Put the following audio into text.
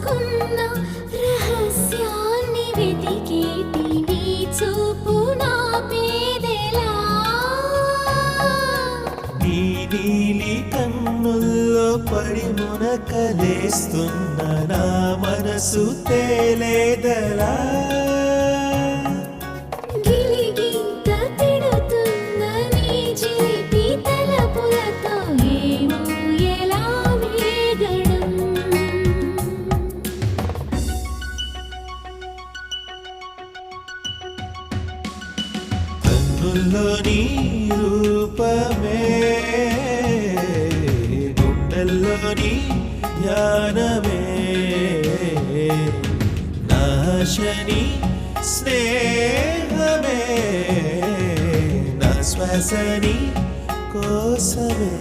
దాచుకున్న రహస్యాన్ని వెతికేటి నీ చూపు నా పేదెలా నీ నీలి కన్నుల్లో పడి మునకలేస్తున్న నా మనసు తేలేదలా గిలిగింత తిడుతున్న నీ చిలిపి తలపులతో ఏమో ఎలా వేగడం కన్నుల్లోని రూపమే గుండెల్లోని ధ్యానమే నాశని స్నేహమే నా శ్వాసని కోసమే